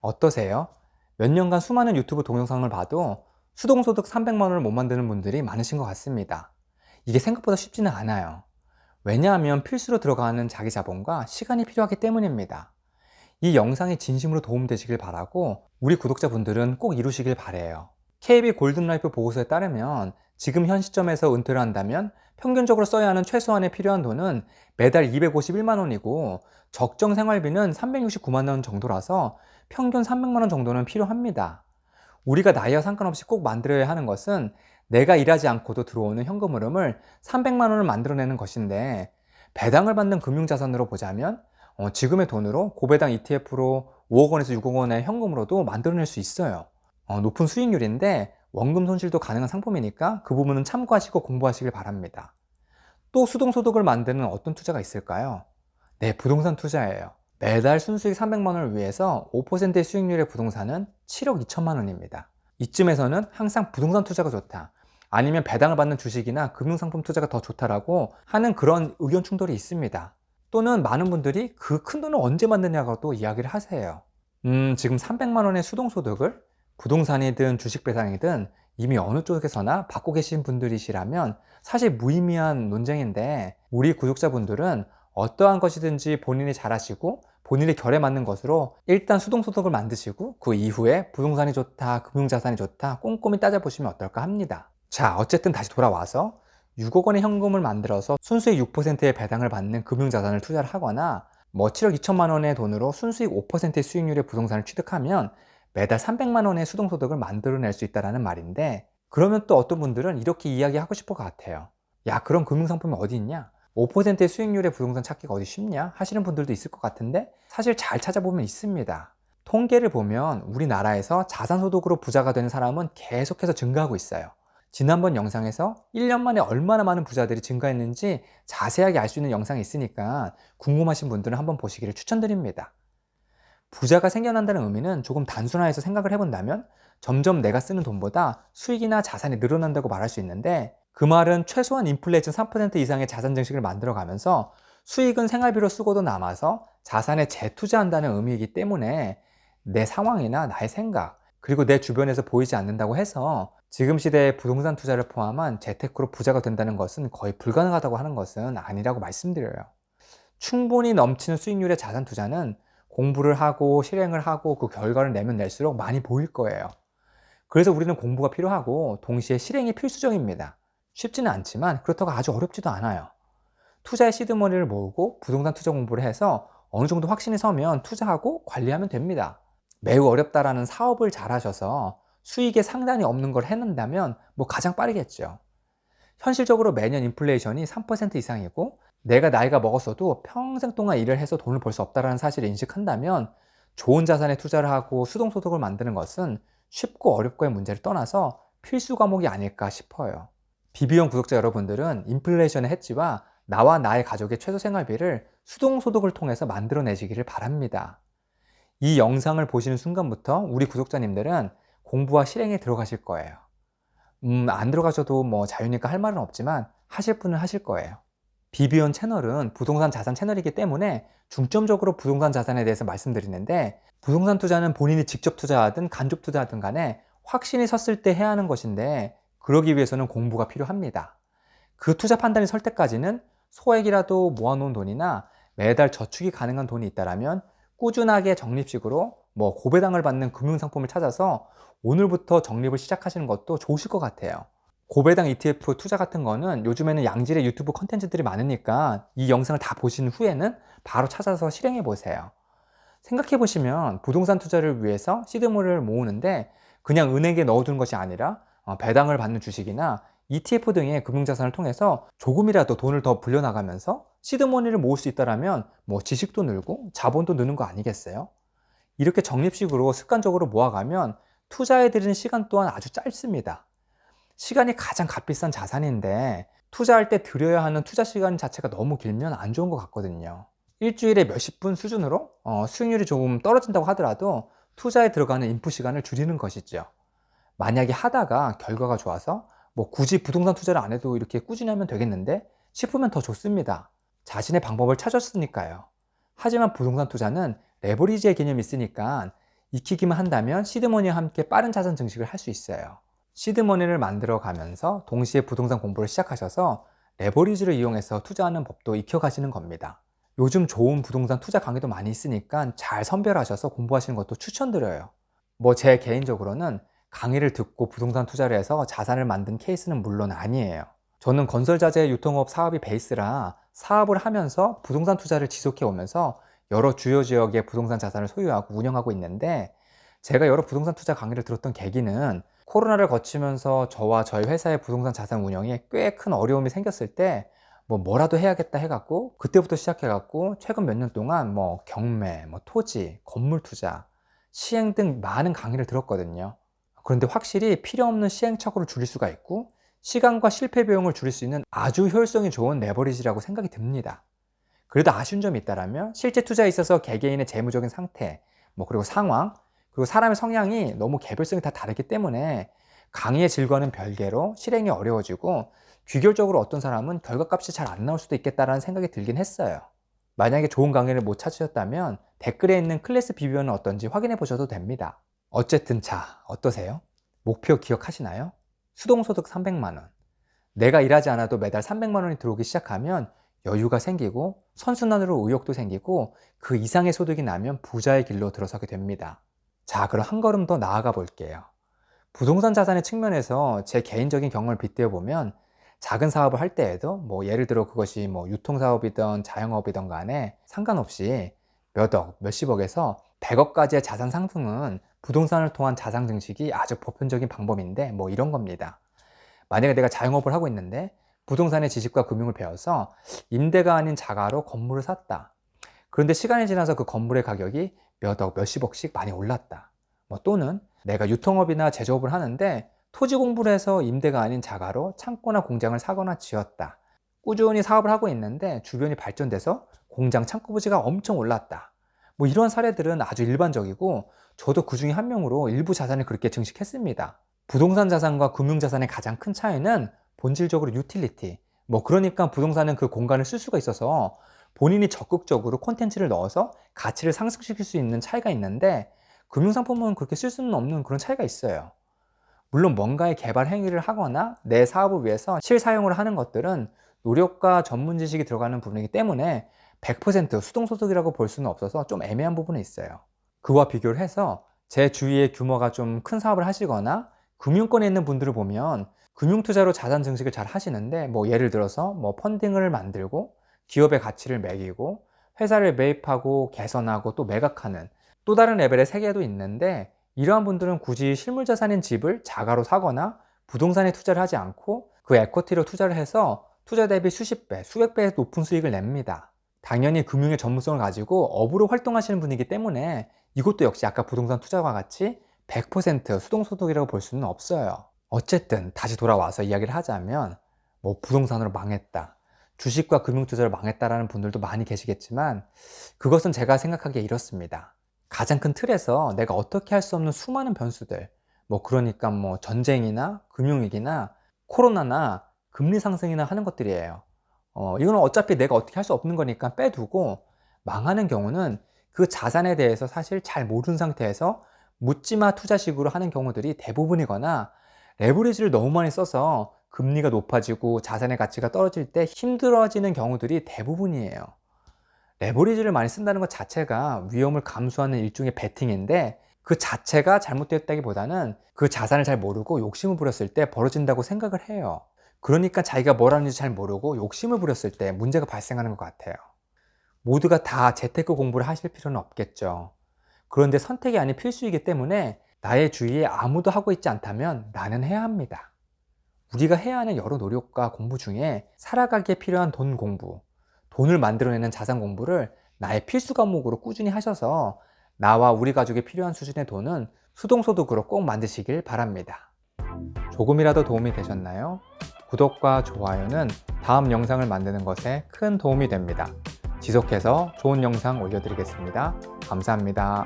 어떠세요? 몇 년간 수많은 유튜브 동영상을 봐도 수동소득 300만 원을 못 만드는 분들이 많으신 것 같습니다. 이게 생각보다 쉽지는 않아요. 왜냐하면 필수로 들어가는 자기 자본과 시간이 필요하기 때문입니다. 이 영상이 진심으로 도움되시길 바라고 우리 구독자분들은 꼭 이루시길 바래요. KB 골든라이프 보고서에 따르면 지금 현 시점에서 은퇴를 한다면 평균적으로 써야 하는 최소한의 필요한 돈은 매달 251만 원이고 적정 생활비는 369만 원 정도라서 평균 300만 원 정도는 필요합니다. 우리가 나이와 상관없이 꼭 만들어야 하는 것은 내가 일하지 않고도 들어오는 현금 흐름을 300만 원을 만들어내는 것인데, 배당을 받는 금융자산으로 보자면 지금의 돈으로 고배당 ETF로 5억 원에서 6억 원의 현금으로도 만들어낼 수 있어요. 높은 수익률인데 원금 손실도 가능한 상품이니까 그 부분은 참고하시고 공부하시길 바랍니다. 또 수동소득을 만드는 어떤 투자가 있을까요? 네, 부동산 투자예요. 매달 순수익 300만 원을 위해서 5%의 수익률의 부동산은 7억 2천만 원입니다. 이쯤에서는 항상 부동산 투자가 좋다, 아니면 배당을 받는 주식이나 금융상품 투자가 더 좋다라고 하는 그런 의견 충돌이 있습니다. 또는 많은 분들이 그 큰 돈을 언제 만드냐고 또 이야기를 하세요. 지금 300만 원의 수동소득을 부동산이든 주식 배당이든 이미 어느 쪽에서나 받고 계신 분들이시라면 사실 무의미한 논쟁인데, 우리 구독자분들은 어떠한 것이든지 본인이 잘하시고 본인의 결에 맞는 것으로 일단 수동소득을 만드시고 그 이후에 부동산이 좋다, 금융자산이 좋다 꼼꼼히 따져보시면 어떨까 합니다. 자, 어쨌든 다시 돌아와서 6억 원의 현금을 만들어서 순수익 6%의 배당을 받는 금융자산을 투자를 하거나 7억 2천만 원의 돈으로 순수익 5%의 수익률의 부동산을 취득하면 매달 300만 원의 수동소득을 만들어낼 수 있다는 말인데, 그러면 또 어떤 분들은 이렇게 이야기하고 싶을 것 같아요. 야, 그런 금융상품이 어디 있냐? 5%의 수익률의 부동산 찾기가 어디 쉽냐? 하시는 분들도 있을 것 같은데, 사실 잘 찾아보면 있습니다. 통계를 보면 우리나라에서 자산소득으로 부자가 되는 사람은 계속해서 증가하고 있어요. 지난번 영상에서 1년 만에 얼마나 많은 부자들이 증가했는지 자세하게 알 수 있는 영상이 있으니까 궁금하신 분들은 한번 보시기를 추천드립니다. 부자가 생겨난다는 의미는 조금 단순화해서 생각을 해본다면 점점 내가 쓰는 돈보다 수익이나 자산이 늘어난다고 말할 수 있는데, 그 말은 최소한 인플레이션 3% 이상의 자산 증식을 만들어가면서 수익은 생활비로 쓰고도 남아서 자산에 재투자한다는 의미이기 때문에, 내 상황이나 나의 생각 그리고 내 주변에서 보이지 않는다고 해서 지금 시대의 부동산 투자를 포함한 재테크로 부자가 된다는 것은 거의 불가능하다고 하는 것은 아니라고 말씀드려요. 충분히 넘치는 수익률의 자산 투자는 공부를 하고 실행을 하고 그 결과를 내면 낼수록 많이 보일 거예요. 그래서 우리는 공부가 필요하고 동시에 실행이 필수적입니다. 쉽지는 않지만 그렇다고 아주 어렵지도 않아요. 투자의 시드머니를 모으고 부동산 투자 공부를 해서 어느 정도 확신이 서면 투자하고 관리하면 됩니다. 매우 어렵다라는 사업을 잘 하셔서 수익에 상단이 없는 걸 해낸다면 가장 빠르겠죠. 현실적으로 매년 인플레이션이 3% 이상이고 내가 나이가 먹었어도 평생 동안 일을 해서 돈을 벌 수 없다는 사실을 인식한다면 좋은 자산에 투자를 하고 수동소득을 만드는 것은 쉽고 어렵고의 문제를 떠나서 필수 과목이 아닐까 싶어요. 비비용 구독자 여러분들은 인플레이션의 해지와 나와 나의 가족의 최소 생활비를 수동소득을 통해서 만들어내시기를 바랍니다. 이 영상을 보시는 순간부터 우리 구독자님들은 공부와 실행에 들어가실 거예요. 안 들어가셔도 자유니까 할 말은 없지만 하실 분은 하실 거예요. 비비온 채널은 부동산 자산 채널이기 때문에 중점적으로 부동산 자산에 대해서 말씀드리는데, 부동산 투자는 본인이 직접 투자하든 간접 투자하든 간에 확신이 섰을 때 해야 하는 것인데, 그러기 위해서는 공부가 필요합니다. 그 투자 판단이 설 때까지는 소액이라도 모아놓은 돈이나 매달 저축이 가능한 돈이 있다면 꾸준하게 적립식으로 고배당을 받는 금융상품을 찾아서 오늘부터 적립을 시작하시는 것도 좋으실 것 같아요. 고배당 ETF 투자 같은 거는 요즘에는 양질의 유튜브 컨텐츠들이 많으니까 이 영상을 다 보신 후에는 바로 찾아서 실행해 보세요. 생각해 보시면 부동산 투자를 위해서 시드머니를 모으는데 그냥 은행에 넣어두는 것이 아니라 배당을 받는 주식이나 ETF 등의 금융자산을 통해서 조금이라도 돈을 더 불려나가면서 시드머니를 모을 수 있다면 지식도 늘고 자본도 느는 거 아니겠어요? 이렇게 적립식으로 습관적으로 모아가면 투자에 들이는 시간 또한 아주 짧습니다. 시간이 가장 값비싼 자산인데 투자할 때 들여야 하는 투자 시간 자체가 너무 길면 안 좋은 것 같거든요. 일주일에 몇십 분 수준으로 수익률이 조금 떨어진다고 하더라도 투자에 들어가는 인풋 시간을 줄이는 것이죠. 만약에 하다가 결과가 좋아서 굳이 부동산 투자를 안 해도 이렇게 꾸준히 하면 되겠는데 싶으면 더 좋습니다. 자신의 방법을 찾았으니까요. 하지만 부동산 투자는 레버리지의 개념이 있으니까 익히기만 한다면 시드머니와 함께 빠른 자산 증식을 할 수 있어요. 시드머니를 만들어 가면서 동시에 부동산 공부를 시작하셔서 레버리지를 이용해서 투자하는 법도 익혀가시는 겁니다. 요즘 좋은 부동산 투자 강의도 많이 있으니까 잘 선별하셔서 공부하시는 것도 추천드려요. 제 개인적으로는 강의를 듣고 부동산 투자를 해서 자산을 만든 케이스는 물론 아니에요. 저는 건설자재 유통업 사업이 베이스라 사업을 하면서 부동산 투자를 지속해 오면서 여러 주요 지역의 부동산 자산을 소유하고 운영하고 있는데, 제가 여러 부동산 투자 강의를 들었던 계기는 코로나를 거치면서 저와 저희 회사의 부동산 자산 운영에 꽤 큰 어려움이 생겼을 때 뭐라도 해야겠다 해갖고 그때부터 시작해갖고 최근 몇 년 동안 경매, 토지, 건물 투자, 시행 등 많은 강의를 들었거든요. 그런데 확실히 필요 없는 시행착오를 줄일 수가 있고 시간과 실패 비용을 줄일 수 있는 아주 효율성이 좋은 레버리지라고 생각이 듭니다. 그래도 아쉬운 점이 있다면 실제 투자에 있어서 개개인의 재무적인 상태, 그리고 상황, 그리고 사람의 성향이 너무 개별성이 다 다르기 때문에 강의의 질과는 별개로 실행이 어려워지고 규결적으로 어떤 사람은 결과값이 잘 안 나올 수도 있겠다라는 생각이 들긴 했어요. 만약에 좋은 강의를 못 찾으셨다면 댓글에 있는 클래스 비교는 어떤지 확인해 보셔도 됩니다. 어쨌든 어떠세요? 목표 기억하시나요? 수동소득 300만 원. 내가 일하지 않아도 매달 300만 원이 들어오기 시작하면 여유가 생기고 선순환으로 의욕도 생기고 그 이상의 소득이 나면 부자의 길로 들어서게 됩니다. 그럼 한 걸음 더 나아가 볼게요. 부동산 자산의 측면에서 제 개인적인 경험을 빗대어 보면 작은 사업을 할 때에도 예를 들어 그것이 유통사업이든 자영업이든 간에 상관없이 몇억, 몇십억에서 100억까지의 자산 상승은 부동산을 통한 자산 증식이 아주 보편적인 방법인데 이런 겁니다. 만약에 내가 자영업을 하고 있는데 부동산의 지식과 금융을 배워서 임대가 아닌 자가로 건물을 샀다. 그런데 시간이 지나서 그 건물의 가격이 몇억, 몇십억씩 많이 올랐다. 또는 내가 유통업이나 제조업을 하는데 토지 공부를 해서 임대가 아닌 자가로 창고나 공장을 사거나 지었다. 꾸준히 사업을 하고 있는데 주변이 발전돼서 공장 창고 부지가 엄청 올랐다. 이런 사례들은 아주 일반적이고 저도 그 중에 한 명으로 일부 자산을 그렇게 증식했습니다. 부동산 자산과 금융 자산의 가장 큰 차이는 본질적으로 유틸리티, 그러니까 부동산은 그 공간을 쓸 수가 있어서 본인이 적극적으로 콘텐츠를 넣어서 가치를 상승시킬 수 있는 차이가 있는데, 금융상품은 그렇게 쓸 수는 없는 그런 차이가 있어요. 물론 뭔가의 개발 행위를 하거나 내 사업을 위해서 실사용을 하는 것들은 노력과 전문 지식이 들어가는 부분이기 때문에 100% 수동소득이라고 볼 수는 없어서 좀 애매한 부분이 있어요. 그와 비교를 해서 제 주위에 규모가 좀 큰 사업을 하시거나 금융권에 있는 분들을 보면 금융투자로 자산 증식을 잘 하시는데 예를 들어서 펀딩을 만들고 기업의 가치를 매기고 회사를 매입하고 개선하고 또 매각하는 또 다른 레벨의 세계도 있는데, 이러한 분들은 굳이 실물자산인 집을 자가로 사거나 부동산에 투자를 하지 않고 그 에쿼티로 투자를 해서 투자 대비 수십 배, 수백 배의 높은 수익을 냅니다. 당연히 금융의 전문성을 가지고 업으로 활동하시는 분이기 때문에 이것도 역시 아까 부동산 투자와 같이 100% 수동소득이라고 볼 수는 없어요. 어쨌든 다시 돌아와서 이야기를 하자면 부동산으로 망했다, 주식과 금융투자로 망했다라는 분들도 많이 계시겠지만 그것은 제가 생각하기에 이렇습니다. 가장 큰 틀에서 내가 어떻게 할 수 없는 수많은 변수들, 그러니까 전쟁이나 금융위기나 코로나나 금리 상승이나 하는 것들이에요. 이거는 어차피 내가 어떻게 할 수 없는 거니까 빼두고, 망하는 경우는 그 자산에 대해서 사실 잘 모르는 상태에서 묻지마 투자식으로 하는 경우들이 대부분이거나 레버리지를 너무 많이 써서 금리가 높아지고 자산의 가치가 떨어질 때 힘들어지는 경우들이 대부분이에요. 레버리지를 많이 쓴다는 것 자체가 위험을 감수하는 일종의 베팅인데, 그 자체가 잘못되었다기보다는 그 자산을 잘 모르고 욕심을 부렸을 때 벌어진다고 생각을 해요. 그러니까 자기가 뭘 하는지 잘 모르고 욕심을 부렸을 때 문제가 발생하는 것 같아요. 모두가 다 재테크 공부를 하실 필요는 없겠죠. 그런데 선택이 아닌 필수이기 때문에 나의 주위에 아무도 하고 있지 않다면 나는 해야 합니다. 우리가 해야 하는 여러 노력과 공부 중에 살아가기에 필요한 돈 공부, 돈을 만들어내는 자산 공부를 나의 필수 과목으로 꾸준히 하셔서 나와 우리 가족이 필요한 수준의 돈은 수동소득으로 꼭 만드시길 바랍니다. 조금이라도 도움이 되셨나요? 구독과 좋아요는 다음 영상을 만드는 것에 큰 도움이 됩니다. 지속해서 좋은 영상 올려드리겠습니다. 감사합니다.